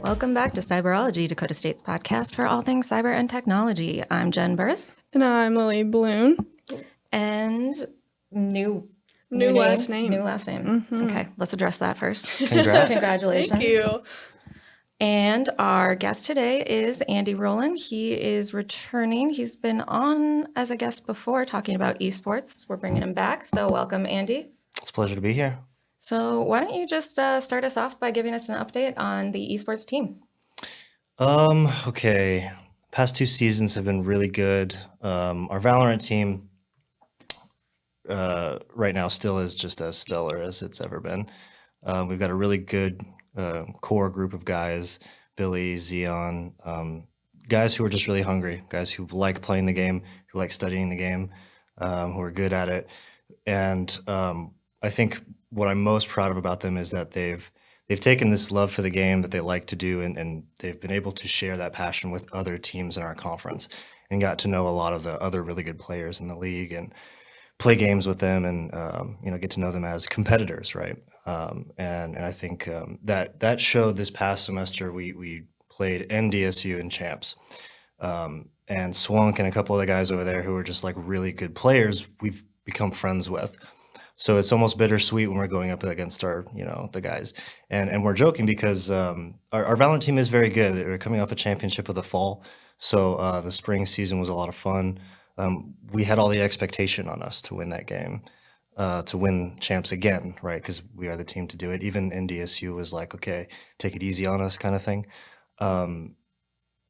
Welcome back to Cyberology, Dakota State's podcast for all things cyber and technology. I'm Jen Burris. And I'm Lily Bloom. And new last name. New last name. Mm-hmm. Okay, let's address that first. Congrats. Congratulations. Thank you. And our guest today is Andy Roland. He is returning. He's been on as a guest before talking about esports. We're bringing him back. So welcome, Andy. It's a pleasure to be here. So why don't you just start us off by giving us an update on the esports team? Okay. Past 2 seasons have been really good. Our Valorant team right now still is just as stellar as it's ever been. We've got a really good core group of guys, Billy, Xeon, guys who are just really hungry, guys who like playing the game, who like studying the game, who are good at it. And I think what I'm most proud of about them is that they've taken this love for the game that they like to do, and they've been able to share that passion with other teams in our conference and got to know a lot of the other really good players in the league and play games with them and get to know them as competitors, right? And I think that showed this past semester. We played NDSU in champs, and Swunk and a couple of the guys over there who are just like really good players we've become friends with. So it's almost bittersweet when we're going up against our, the guys. And we're joking because our Valorant team is very good. They're coming off a championship of the fall. So the spring season was a lot of fun. We had all the expectation on us to win that game, to win champs again, right? Because we are the team to do it. Even NDSU was like, okay, take it easy on us kind of thing. And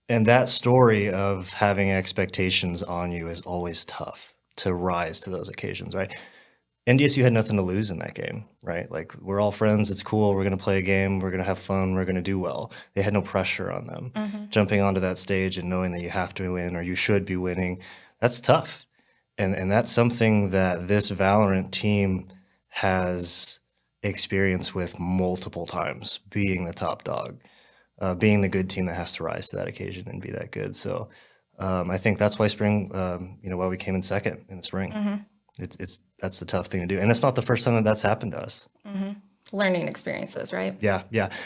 that story of having expectations on you is always tough to rise to those occasions, right? NDSU had nothing to lose in that game, right? Like, we're all friends. It's cool. We're going to play a game. We're going to have fun. We're going to do well. They had no pressure on them. Jumping onto that stage and knowing that you have to win or you should be winning, that's tough. And that's something that this Valorant team has experience with multiple times, being the top dog, being the good team that has to rise to that occasion and be that good. So I think that's why spring, why we came in second in the spring. That's the tough thing to do. And it's not the first time that that's happened to us. Learning experiences, right? Yeah.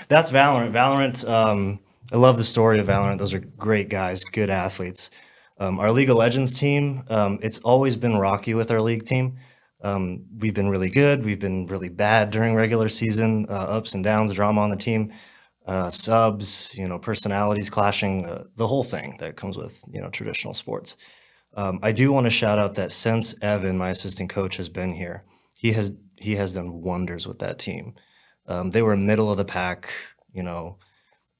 That's Valorant. Valorant, I love the story of Valorant. Those are great guys, good athletes. Our League of Legends team, it's always been rocky with our league team. We've been really good. We've been really bad during regular season, ups and downs, drama on the team, subs, personalities clashing, the whole thing that comes with, traditional sports. I do want to shout out that since Evan, my assistant coach, has been here, he has done wonders with that team. They were middle of the pack,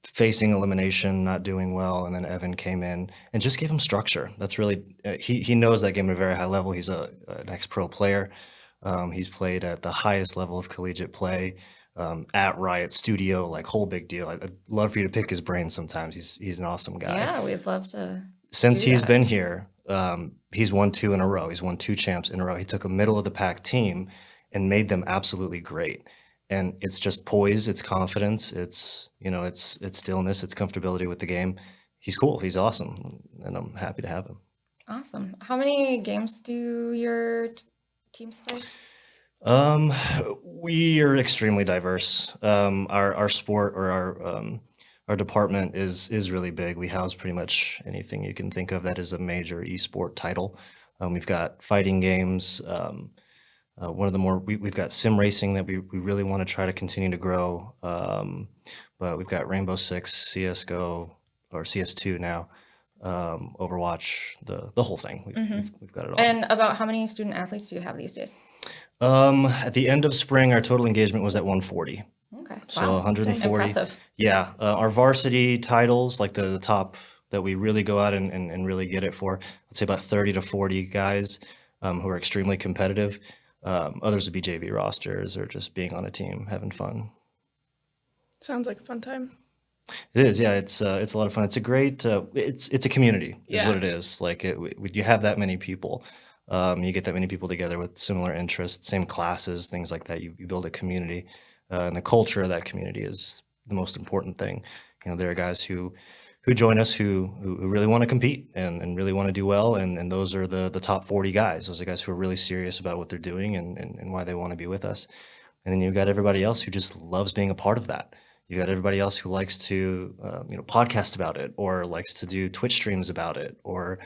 facing elimination, not doing well, and then Evan came in and just gave him structure. That's really he knows that game at a very high level. He's an ex-pro player. He's played at the highest level of collegiate play at Riot Studio, like whole big deal. I'd love for you to pick his brain sometimes. He's an awesome guy. Yeah, we'd love to. Since he's been here, he's won 2 in a row. He's won 2 champs in a row. He took a middle of the pack team and made them absolutely great. And it's just poise, it's confidence, it's stillness, it's comfortability with the game. He's cool. He's awesome, and I'm happy to have him. Awesome. How many games do your teams play? We are extremely diverse. Our sport or our department is really big. We house pretty much anything you can think of that is a major esport title. We've got fighting games. One of the more we've got sim racing that we really want to try to continue to grow. But we've got Rainbow Six, CS:GO, or CS2 now, Overwatch, the whole thing. We've got it all. And about how many student athletes do you have these days? At the end of spring, our total engagement was at 140. Okay. So Wow. 140. Impressive. Yeah. Our varsity titles, like the top that we really go out and really get it for, I'd say about 30 to 40 guys who are extremely competitive. Others would be JV rosters or just being on a team, having fun. Sounds like a fun time. It is, yeah. It's a lot of fun. It's a great. It's a community, is Yeah. what it is. Like you have that many people, you get that many people together with similar interests, same classes, things like that. You build a community, and the culture of that community is the most important thing. There are guys who join us who really want to compete and really want to do well, and those are the top 40 guys. Those are guys who are really serious about what they're doing and why they want to be with us. And then you've got everybody else who just loves being a part of that. You got everybody else who likes to, podcast about it, or likes to do Twitch streams about it, or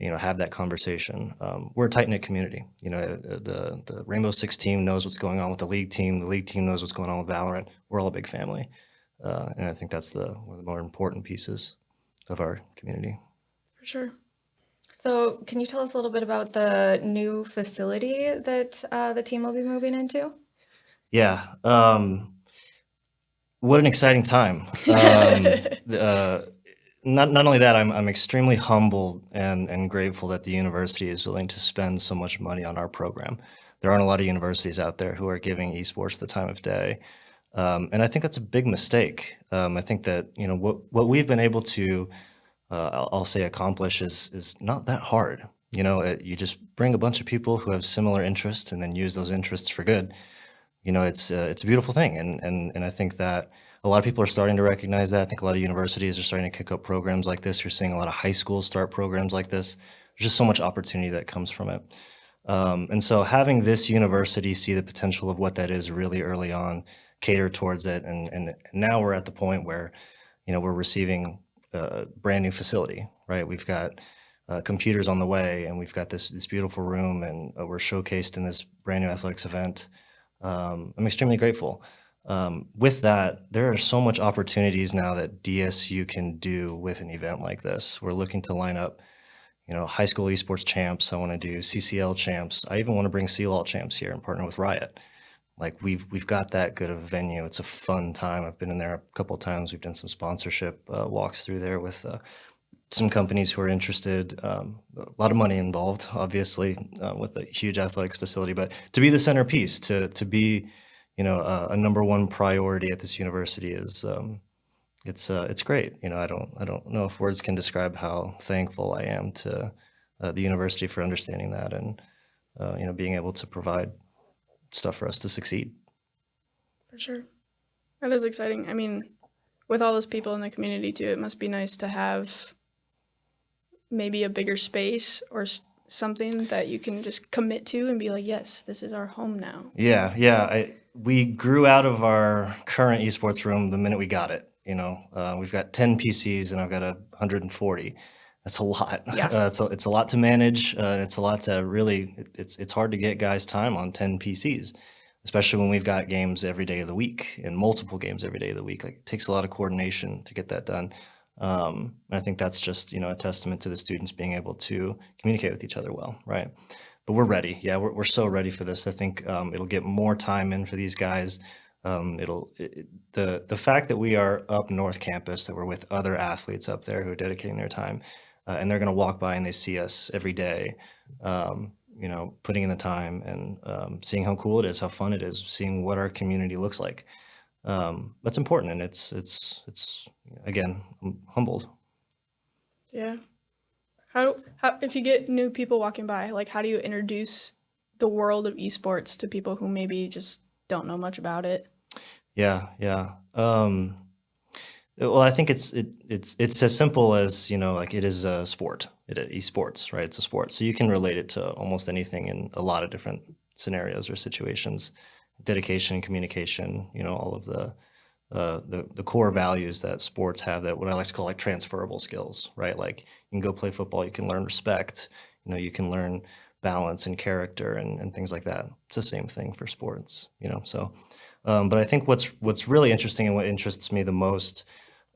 have that conversation. We're a tight knit community. The Rainbow Six team knows what's going on with the league team. The league team knows what's going on with Valorant. We're all a big family, and I think that's one of the more important pieces of our community. For sure. So can you tell us a little bit about the new facility that the team will be moving into? Yeah. What an exciting time. Not only that, I'm extremely humbled and grateful that the university is willing to spend so much money on our program. There aren't a lot of universities out there who are giving esports the time of day. And I think that's a big mistake. I think that, what we've been able to, I'll say accomplish is not that hard. You just bring a bunch of people who have similar interests and then use those interests for good. It's a beautiful thing, and I think that a lot of people are starting to recognize that. I think a lot of universities are starting to kick up programs like this. You're seeing a lot of high schools start programs like this. There's just so much opportunity that comes from it. And so having this university see the potential of what that is really early on, cater towards it, and now we're at the point where, we're receiving a brand new facility, right? We've got computers on the way, and we've got this beautiful room, and we're showcased in this brand new athletics event. I'm extremely grateful. With that, there are so much opportunities now that DSU can do with an event like this. We're looking to line up, high school esports champs. I want to do CCL champs. I even want to bring CLAL champs here and partner with Riot. Like we've got that good of a venue. It's a fun time. I've been in there a couple of times. We've done some sponsorship walks through there with some companies who are interested. A lot of money involved, obviously, with a huge athletics facility. But to be the centerpiece, to be, a number one priority at this university is it's great. I don't know if words can describe how thankful I am to the university for understanding that and being able to provide stuff for us to succeed. For sure. That is exciting. I mean, with all those people in the community too, it must be nice to have maybe a bigger space or something that you can just commit to and be like, yes, this is our home now. Yeah. We grew out of our current esports room the minute we got it. We've got 10 PCs and I've got 140. That's a lot. Yeah. It's a lot to manage. It's a lot to really. It's hard to get guys time on 10 PCs, especially when we've got games every day of the week and multiple games every day of the week. Like it takes a lot of coordination to get that done. I think that's just a testament to the students being able to communicate with each other well, right? But we're ready. Yeah, we're so ready for this. I think it'll get more time in for these guys. The fact that we are up North Campus, that we're with other athletes up there who are dedicating their time, and they're going to walk by and they see us every day, putting in the time and seeing how cool it is, how fun it is, seeing what our community looks like. That's important, and it's again, I'm humbled. Yeah. How if you get new people walking by, like how do you introduce the world of esports to people who maybe just don't know much about it? Yeah. Well, I think it's as simple as like it is a sport. Esports, right? It's a sport, so you can relate it to almost anything in a lot of different scenarios or situations. Dedication, communication, all of the core values that sports have, that what I like to call like transferable skills, right? Like you can go play football, you can learn respect, you can learn balance and character and things like that. It's the same thing for sports, so. But I think what's really interesting and what interests me the most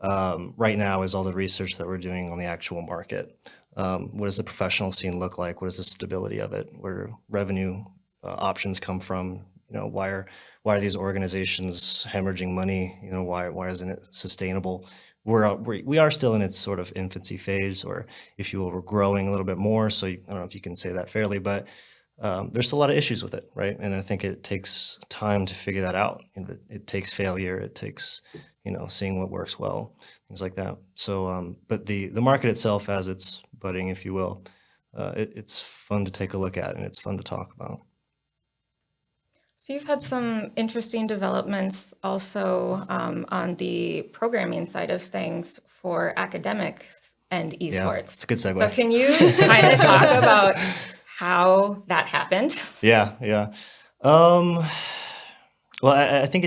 right now is all the research that we're doing on the actual market. What does the professional scene look like? What is the stability of it? Where revenue options come from? Why are these organizations hemorrhaging money? Why isn't it sustainable? We are still in its sort of infancy phase, or if you will, we're growing a little bit more. So I don't know if you can say that fairly, but there's still a lot of issues with it, right? And I think it takes time to figure that out. It takes failure. It takes seeing what works well, things like that. So, but the market itself, as it's budding, if you will, it's fun to take a look at and it's fun to talk about. So you've had some interesting developments also on the programming side of things for academics and esports. Yeah, it's a good segue. So can you kind of talk about how that happened? Yeah. Well, I think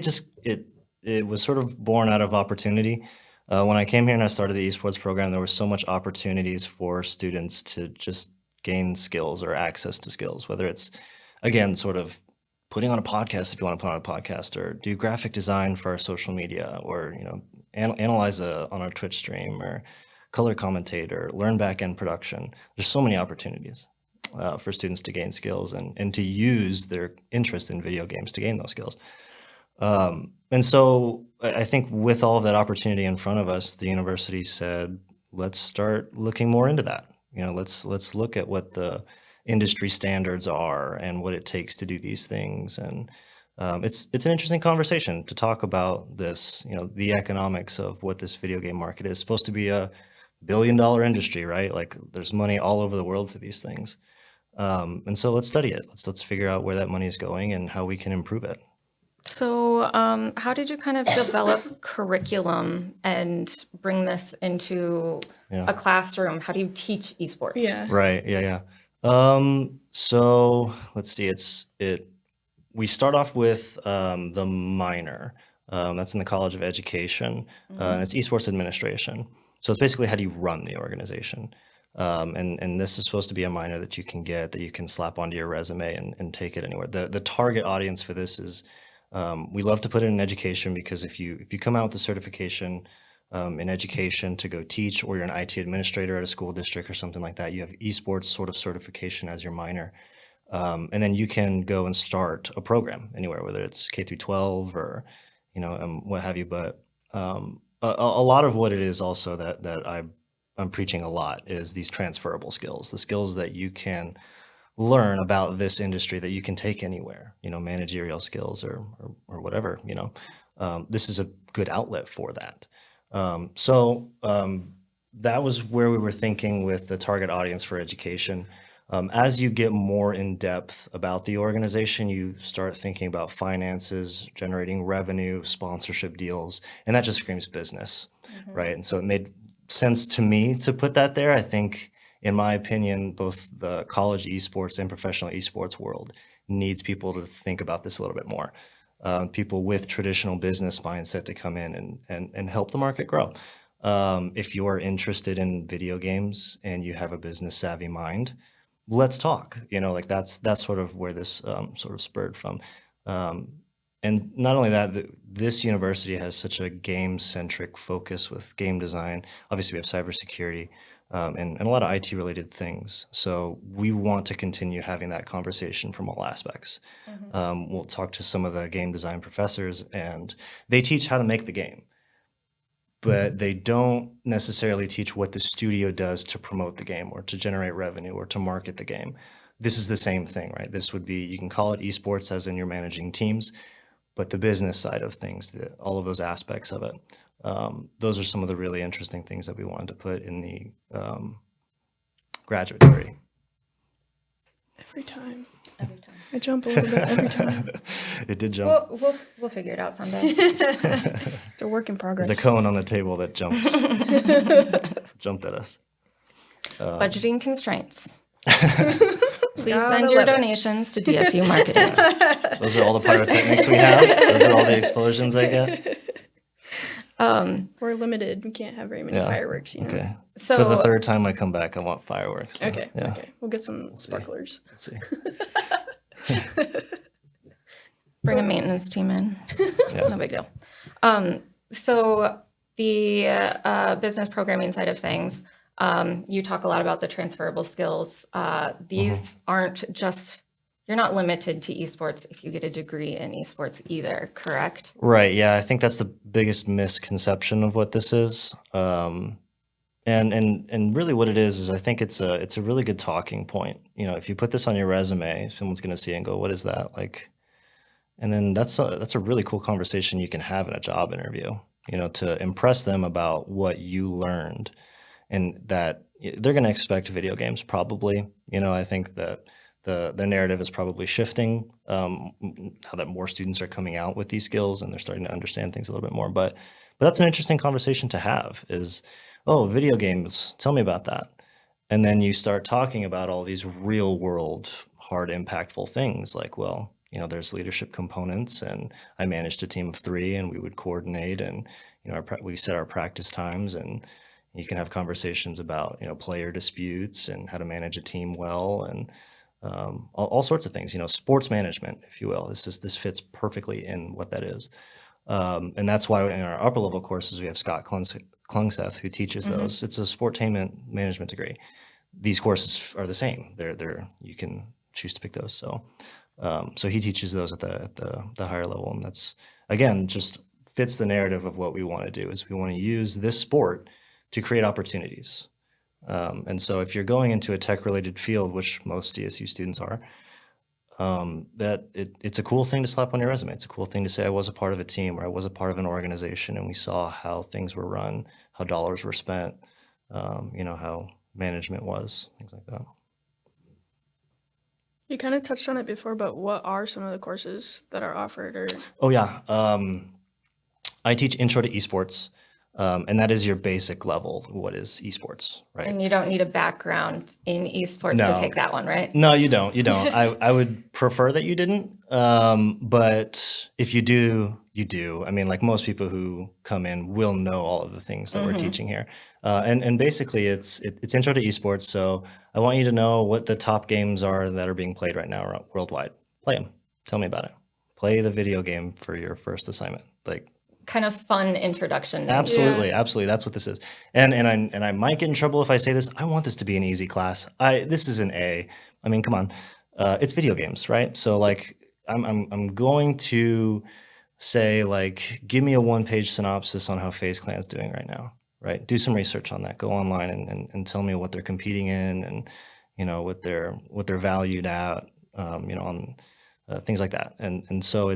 it was sort of born out of opportunity. When I came here and I started the esports program, there were so much opportunities for students to just gain skills or access to skills, whether it's, again, sort of putting on a podcast if you want to put on a podcast, or do graphic design for our social media, or analyze on our Twitch stream, or color commentate, or learn back-end production. There's so many opportunities for students to gain skills and to use their interest in video games to gain those skills. And so I think with all of that opportunity in front of us, the university said, let's start looking more into that. Let's look at what the industry standards are and what it takes to do these things. And it's an interesting conversation to talk about this, the economics of what this video game market is. It's supposed to be a billion-dollar industry, right? Like there's money all over the world for these things. And so let's study it. Let's figure out where that money is going and how we can improve it. So how did you kind of develop curriculum and bring this into a classroom? How do you teach esports? Yeah. Right. Yeah. So let's see. We start off with the minor. That's in the College of Education. And it's esports administration. So it's basically how do you run the organization. And this is supposed to be a minor that you can get, that you can slap onto your resume and take it anywhere. The target audience for this is, we love to put it in education, because if you come out with a certification in education to go teach, or you're an IT administrator at a school district or something like that, you have esports sort of certification as your minor. And then you can go and start a program anywhere, whether it's K through 12 or, what have you. But a lot of what it is also that I'm preaching a lot is these transferable skills, the skills that you can learn about this industry that you can take anywhere, managerial skills or whatever, this is a good outlet for that. So that was where we were thinking with the target audience for education. As you get more in depth about the organization, you start thinking about finances, generating revenue, sponsorship deals, and that just screams business, right? And so it made sense to me to put that there. I think, in my opinion, both the college esports and professional esports world needs people to think about this a little bit more. People with traditional business mindset to come in and help the market grow. If you're interested in video games and you have a business savvy mind, let's talk. That's sort of where this sort of spurred from. And not only that, this university has such a game-centric focus with game design. Obviously, we have cybersecurity and a lot of IT-related things. So we want to continue having that conversation from all aspects. We'll talk to some of the game design professors, and they teach how to make the game, but they don't necessarily teach what the studio does to promote the game or to generate revenue or to market the game. This is the same thing, right? This would be, you can call it esports as in you're managing teams, but the business side of things, all of those aspects of it, those are some of the really interesting things that we wanted to put in the graduate degree. Every time. Every time. I jump a little bit every time. It did jump. We'll figure it out someday. It's a work in progress. There's a cone on the table that jumped at us. Budgeting constraints. Please Gotta send your love it. donations to DSU Marketing. Those are all the pyrotechnics we have. Those are all the explosions I get. We're limited. We can't have very many Yeah. fireworks, Okay. So For the third time I come back, I want fireworks. So, Okay. Yeah. Okay. We'll get some sparklers. Let's see. bring a maintenance team in. Yeah. No big deal. So the business programming side of things, you talk a lot about the transferable skills. These aren't just, you're not limited to esports if you get a degree in esports either, correct? Right. Yeah. I think that's the biggest misconception of what this is. And really what it is I think it's a really good talking point. If you put this on your resume, someone's going to see it and go, what is that? And then that's a really cool conversation you can have in a job interview, to impress them about what you learned, and that they're going to expect video games probably. I think that the narrative is probably shifting, how that more students are coming out with these skills and they're starting to understand things a little bit more. But that's an interesting conversation to have is, oh, video games, tell me about that. And then you start talking about all these real world, hard, impactful things like, well, there's leadership components, and I managed a team of 3, and we would coordinate, and we set our practice times, and you can have conversations about player disputes and how to manage a team well, and all sorts of things. Sports management, if you will. This fits perfectly in what that is. And that's why in our upper level courses, we have Scott Klungseth, who teaches those. It's a sportainment management degree. These courses are the same. You can choose to pick those. So he teaches those at the higher level, and that's, again, just fits the narrative of what we want to do. Is we want to use this sport to create opportunities. And so if you're going into a tech-related field, which most DSU students are, it's a cool thing to slap on your resume. It's a cool thing to say, I was a part of a team, or I was a part of an organization, and we saw how things were run, how dollars were spent, how management was, things like that. You kind of touched on it before, but what are some of the courses that are offered? Or Oh, yeah. I teach Intro to Esports, and that is your basic level. What is esports, right? And you don't need a background in esports No. to take that one, right? No, you don't. You don't. I would prefer that you didn't. But if you do, you do. I mean, like most people who come in will know all of the things that we're teaching here. And basically it's Intro to Esports. So I want you to know what the top games are that are being played right now worldwide. Play them. Tell me about it. Play the video game for your first assignment. Like, Kind of fun introduction. absolutely, absolutely. That's what this is. And I might get in trouble if I say this. I want this to be an easy class. This is an A. I mean, come on. It's video games, right? So like I'm going to say, like, give me a 1-page synopsis on how FaZe Clan's doing right now, right? Do some research on that. Go online and tell me what they're competing in, and what they're valued at, on things like that. And so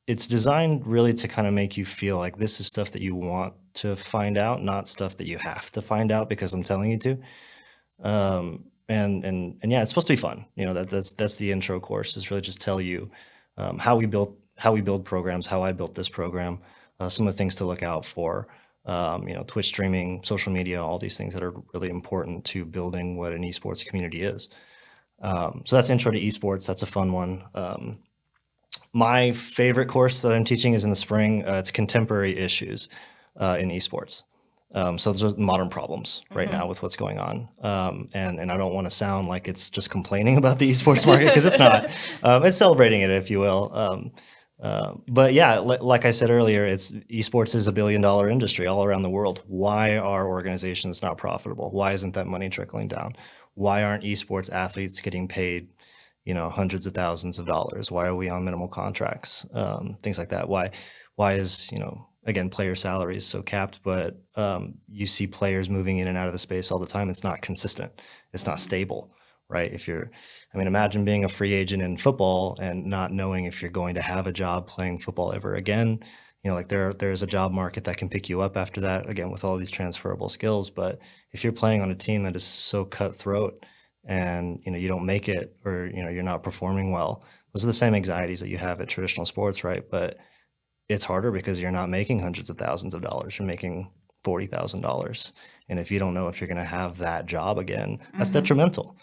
it's designed really to kind of make you feel like this is stuff that you want to find out, not stuff that you have to find out because I'm telling you to. And yeah, it's supposed to be fun. That's the intro course, is really just tell you how we build programs, how I built this program, some of the things to look out for, Twitch streaming, social media, all these things that are really important to building what an esports community is. So that's Intro to Esports. That's a fun one. My favorite course that I'm teaching is in the spring. It's Contemporary Issues in Esports. So those are modern problems right now with what's going on. And I don't want to sound like it's just complaining about the esports market, because it's not. It's celebrating it, if you will. But yeah, like I said earlier, esports is $1 billion industry all around the world. Why are organizations not profitable? Why isn't that money trickling down? Why aren't esports athletes getting paid hundreds of thousands of dollars? Why are we on minimal contracts? Things like that. Why is, again, player salaries so capped, but you see players moving in and out of the space all the time. It's not consistent. It's not stable, right? Imagine being a free agent in football and not knowing if you're going to have a job playing football ever again. There's a job market that can pick you up after that, again, with all these transferable skills. But if you're playing on a team that is so cutthroat, and you don't make it, or you're not performing well, those are the same anxieties that you have at traditional sports, right? But it's harder because you're not making hundreds of thousands of dollars. You're making $40,000, and if you don't know if you're going to have that job again, that's detrimental,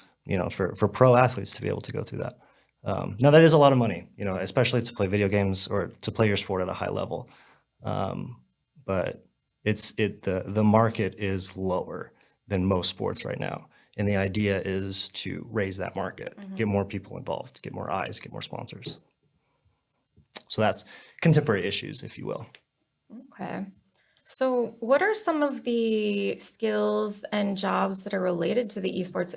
for pro athletes to be able to go through that. Now that is a lot of money, especially to play video games or to play your sport at a high level. But the market is lower than most sports right now. And the idea is to raise that market, get more people involved, get more eyes, get more sponsors. So that's Contemporary Issues, if you will. Okay. So what are some of the skills and jobs that are related to the esports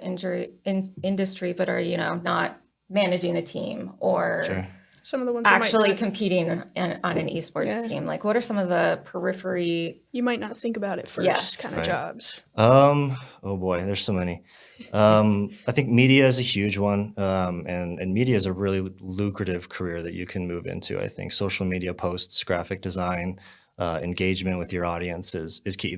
industry, but are, not managing a team or Sure. some of the ones you actually might not, competing on an esports team? Like, what are some of the periphery? you might not think about it first Yes. kind of Right. jobs. Oh boy, there's so many. I think media is a huge one, and media is a really lucrative career that you can move into. I think social media posts, graphic design, engagement with your audience is key.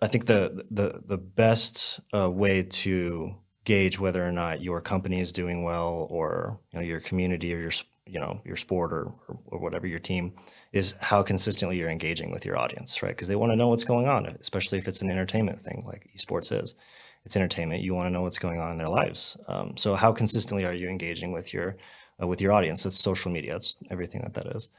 I think the best way to gauge whether or not your company is doing well, or your community, or your sport, or whatever, your team, is how consistently you're engaging with your audience, right? Because they want to know what's going on, especially if it's an entertainment thing like esports is. It's entertainment. You want to know what's going on in their lives. So how consistently are you engaging with your with your audience. That's social media. That's everything that is.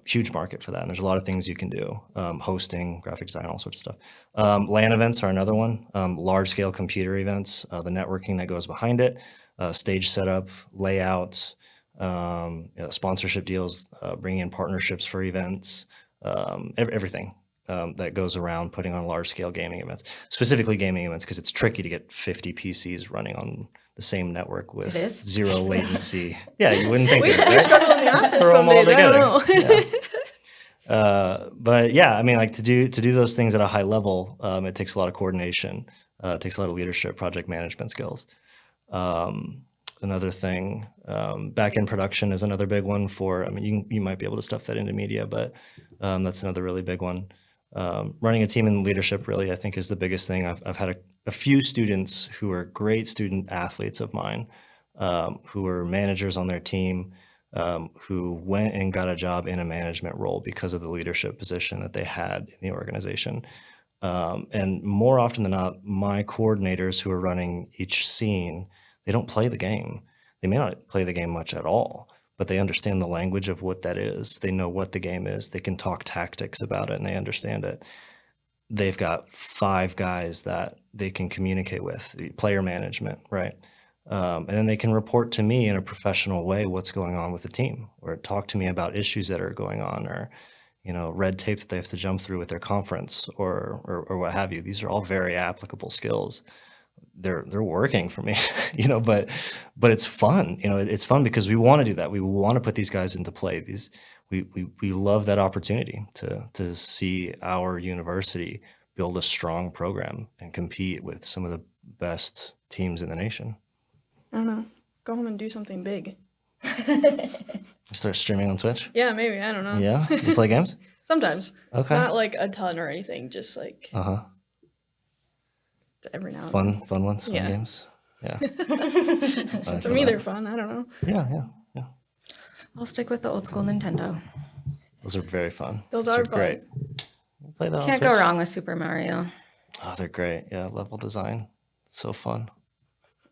Huge market for that. And there's a lot of things you can do. Hosting, graphic design, all sorts of stuff. LAN events are another one. Large scale computer events, the networking that goes behind it, stage setup, layout, sponsorship deals, bringing in partnerships for events, everything that goes around putting on large scale gaming events, specifically gaming events, because it's tricky to get 50 PCs running on the same network with It is? zero latency. Yeah, you wouldn't think We of it, we right? struggle in the office Throw some them all days. I don't together. know. Yeah. But yeah, I mean, like to do those things at a high level, it takes a lot of coordination. It takes a lot of leadership, project management skills. Another thing, back end production is another big one for. I mean, you might be able to stuff that into media, but that's another really big one. Running a team and leadership really, I think, is the biggest thing. I've had a few students who are great student athletes of mine, who are managers on their team, who went and got a job in a management role because of the leadership position that they had in the organization. And more often than not, my coordinators who are running each scene, they don't play the game. They may not play the game much at all, but they understand the language of what that is. They know what the game is. They can talk tactics about it and they understand it. They've got 5 guys that they can communicate with, player management, right? And then they can report to me in a professional way what's going on with the team, or talk to me about issues that are going on, or red tape that they have to jump through with their conference, or what have you. These are all very applicable skills. They're working for me, but it's fun. It's fun because we want to do that. We want to put these guys into play. We love that opportunity to see our university build a strong program and compete with some of the best teams in the nation. I don't know. Go home and do something big. Start streaming on Twitch? Yeah, maybe. I don't know. Yeah? You play games? Sometimes. Okay. Not like a ton or anything. Just like Uh-huh. every now and then. Fun ones, fun Yeah. games. Yeah. To me, they're fun. I don't know. Yeah. I'll stick with the old school Nintendo. Those are very fun. Those are fun. great. Play that on Can't go Twitch? wrong with Super Mario. Oh, they're great. Yeah, level design. So fun.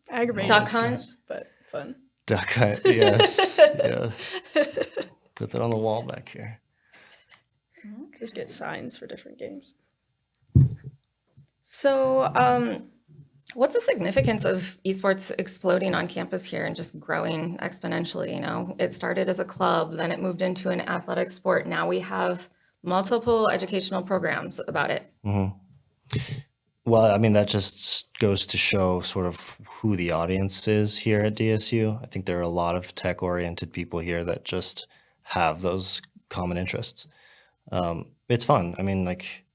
Aggravating, Duck Hunt. but fun. Duck Hunt. Yes. Yes. Put that on the wall back here. Just get signs for different games. So, what's the significance of esports exploding on campus here and just growing exponentially? It started as a club, then it moved into an athletic sport. Now we have multiple educational programs about it. Well, I mean, that just goes to show sort of who the audience is here at DSU. I think there are a lot of tech-oriented people here that just have those common interests. It's fun. I mean, like,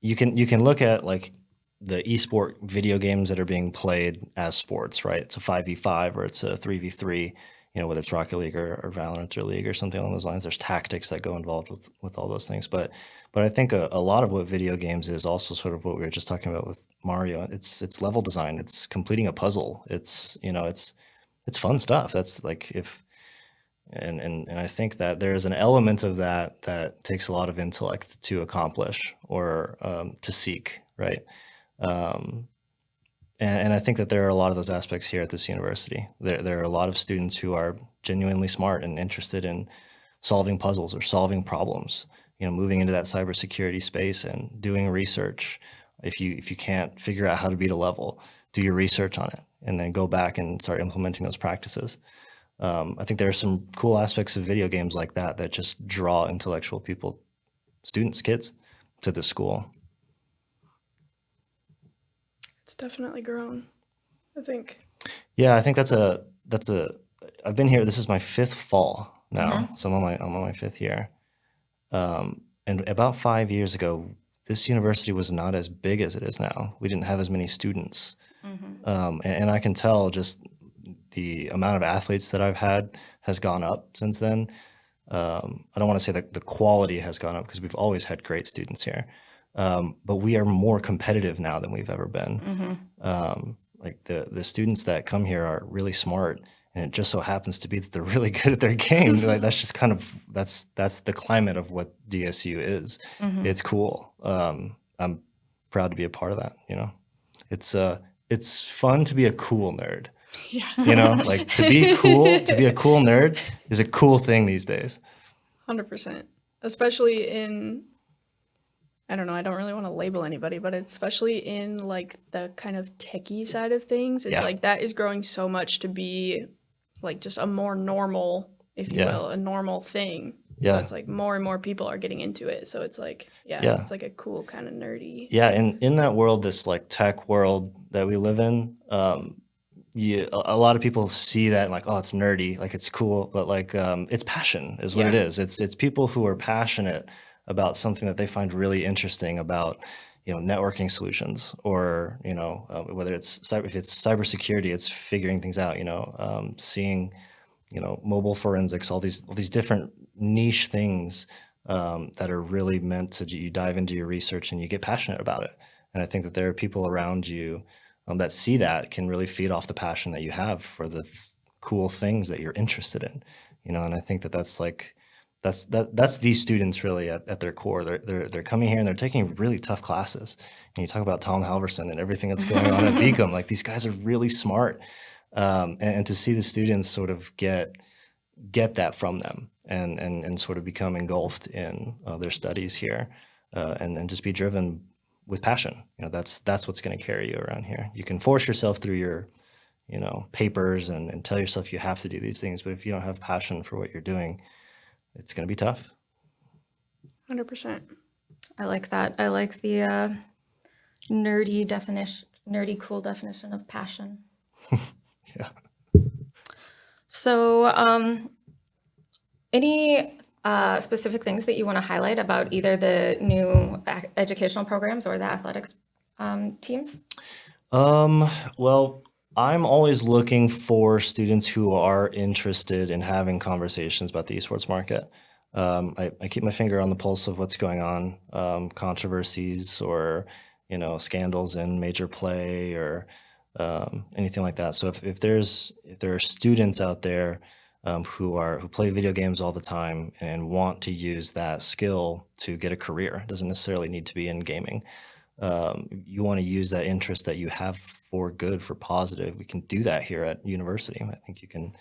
you can look at like the esport video games that are being played as sports, right? It's a 5v5 or it's a 3v3, whether it's Rocket League or Valorant or League or something along those lines. There's tactics that go involved with all those things. But I think a lot of what video games is also sort of what we were just talking about with Mario. It's level design. It's completing a puzzle. It's fun stuff. That's like and I think that there's an element of that takes a lot of intellect to accomplish or to seek, right? And I think that there are a lot of those aspects here at this university. There are a lot of students who are genuinely smart and interested in solving puzzles or solving problems, moving into that cybersecurity space and doing research. If you can't figure out how to beat a level, do your research on it and then go back and start implementing those practices. I think there are some cool aspects of video games like that just draw intellectual people, students, kids, to the school. It's definitely grown, I think. Yeah, I think I've been here, this is my 5th fall now, so I'm on my 5th year. And about 5 years ago, this university was not as big as it is now. We didn't have as many students. And I can tell just the amount of athletes that I've had has gone up since then. I don't want to say that the quality has gone up because we've always had great students here. But we are more competitive now than we've ever been. Like the students that come here are really smart, and it just so happens to be that they're really good at their game. Like that's just kind of that's the climate of what DSU is. It's cool. I'm proud to be a part of that. It's fun to be a cool nerd. Yeah. You know, like to be a cool nerd is a cool thing these days. 100%. Especially in, I don't know, I don't really want to label anybody, but especially in like the kind of techie side of things, it's Yeah. like that is growing so much to be like just a more normal, if you Yeah. will, a normal thing. So Yeah. it's like more and more people are getting into it. So it's like, Yeah. it's like a cool kind of nerdy. Yeah, and in that world, this like tech world that we live in, a lot of people see that and like, oh, it's nerdy, like it's cool, but like it's passion is what it Yeah. is. It's people who are passionate about something that they find really interesting about, you know, networking solutions, or you know, whether it's if it's cybersecurity, it's figuring things out. You know, seeing, you know, mobile forensics, all these different niche things that are really meant to, you dive into your research and you get passionate about it. And I think that there are people around you that see that, can really feed off the passion that you have for the cool things that you're interested in. You know, and I think that that's like that's these students really at their core. They're coming here and they're taking really tough classes. And you talk about Tom Halverson and everything that's going on at Beacom. Like these guys are really smart. And to see the students sort of get that from them and sort of become engulfed in their studies here, and just be driven with passion. You know, that's what's going to carry you around here. You can force yourself through your, you know, papers and tell yourself you have to do these things, but if you don't have passion for what you're doing, it's going to be tough. 100%. I like that. I like the nerdy cool definition of passion. Yeah. So, any specific things that you want to highlight about either the new educational programs or the athletics teams? Well, I'm always looking for students who are interested in having conversations about the esports market. I keep my finger on the pulse of what's going on, controversies or, you know, scandals in major play or anything like that. So if there are students out there who play video games all the time and want to use that skill to get a career, it doesn't necessarily need to be in gaming. You want to use that interest that you have for good, for positive. We can do that here at university. I think you can,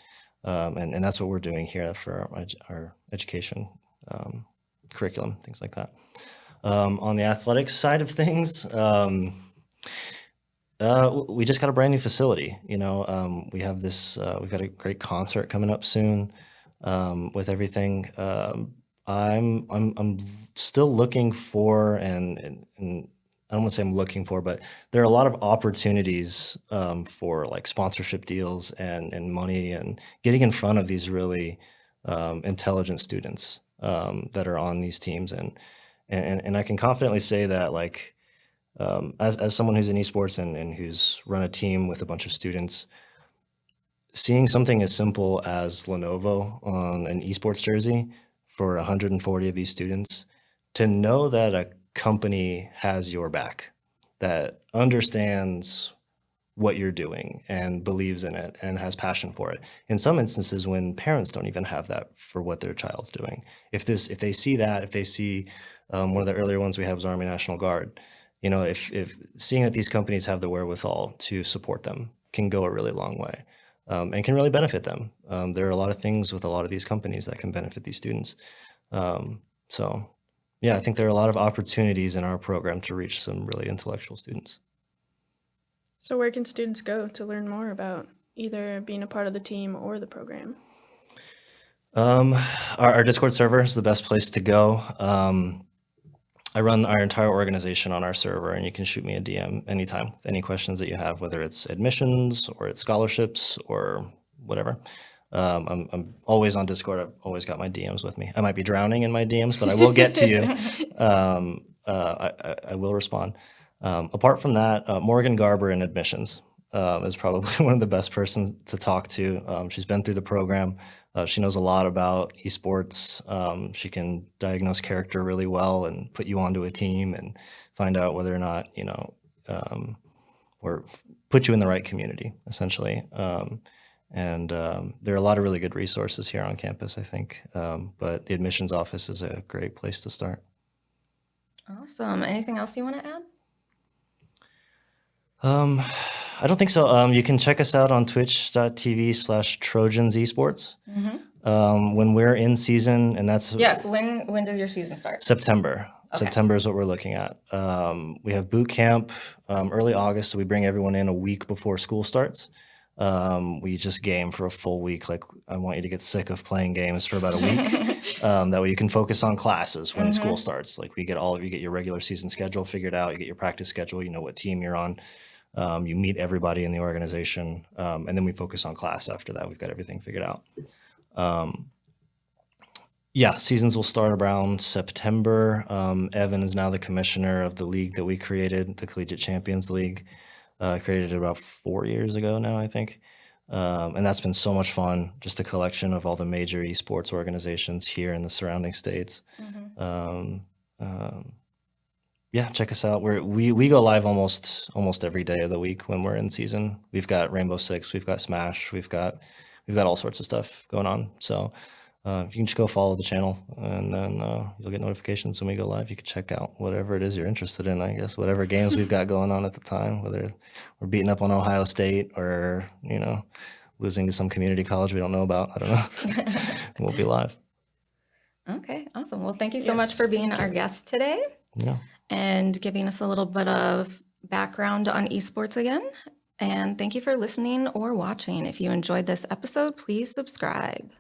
and that's what we're doing here for our education curriculum, things like that. On the athletics side of things, we just got a brand new facility. You know, we have this. We've got a great concert coming up soon. With everything, I'm still looking for, and I don't want to say I'm looking for, but there are a lot of opportunities for like sponsorship deals and money and getting in front of these really intelligent students that are on these teams, and I can confidently say that like. As someone who's in esports and who's run a team with a bunch of students, seeing something as simple as Lenovo on an esports jersey for 140 of these students, to know that a company has your back, that understands what you're doing and believes in it and has passion for it. In some instances, when parents don't even have that for what their child's doing, if they see that, if they see one of the earlier ones we have is Army National Guard, you know, if seeing that these companies have the wherewithal to support them can go a really long way, and can really benefit them. There are a lot of things with a lot of these companies that can benefit these students. So yeah, I think there are a lot of opportunities in our program to reach some really intellectual students. So where can students go to learn more about either being a part of the team or the program? Our Discord server is the best place to go. I run our entire organization on our server, and you can shoot me a DM anytime with any questions that you have, whether it's admissions or it's scholarships or whatever. I'm always on Discord. I've always got my DMs with me. I might be drowning in my DMs, but I will get to you. I will respond. Apart from that, Morgan Garber in admissions is probably one of the best persons to talk to. She's been through the program. She knows a lot about esports. She can diagnose character really well and put you onto a team and find out whether or not, you know, or put you in the right community, essentially. And there are a lot of really good resources here on campus, I think. But the admissions office is a great place to start. Awesome. Anything else you want to add? I don't think so. You can check us out on twitch.tv/Trojans Esports. When we're in season, and that's Yes. When does your season start? September. Okay. September is what we're looking at. We have boot camp early August, so we bring everyone in a week before school starts. We just game for a full week. Like, I want you to get sick of playing games for about a week. That way you can focus on classes when school starts. Like, you get your regular season schedule figured out, you get your practice schedule, you know what team you're on. You meet everybody in the organization, and then we focus on class after that. We've got everything figured out. Yeah, seasons will start around September. Evan is now the commissioner of the league that we created, the Collegiate Champions League. Created it about 4 years ago now, I think. And that's been so much fun, just a collection of all the major esports organizations here in the surrounding states. Yeah, check us out. We go live almost every day of the week when we're in season. We've got Rainbow Six, we've got Smash, we've got all sorts of stuff going on. So you can just go follow the channel, and then you'll get notifications when we go live. You can check out whatever it is you're interested in, I guess, whatever games we've got going on at the time, whether we're beating up on Ohio State or, losing to some community college we don't know about. I don't know. We'll be live. Okay, awesome. Well, thank you so much Yes, for being thank our you. guest today Yeah. and giving us a little bit of background on esports again. And thank you for listening or watching. If you enjoyed this episode, please subscribe.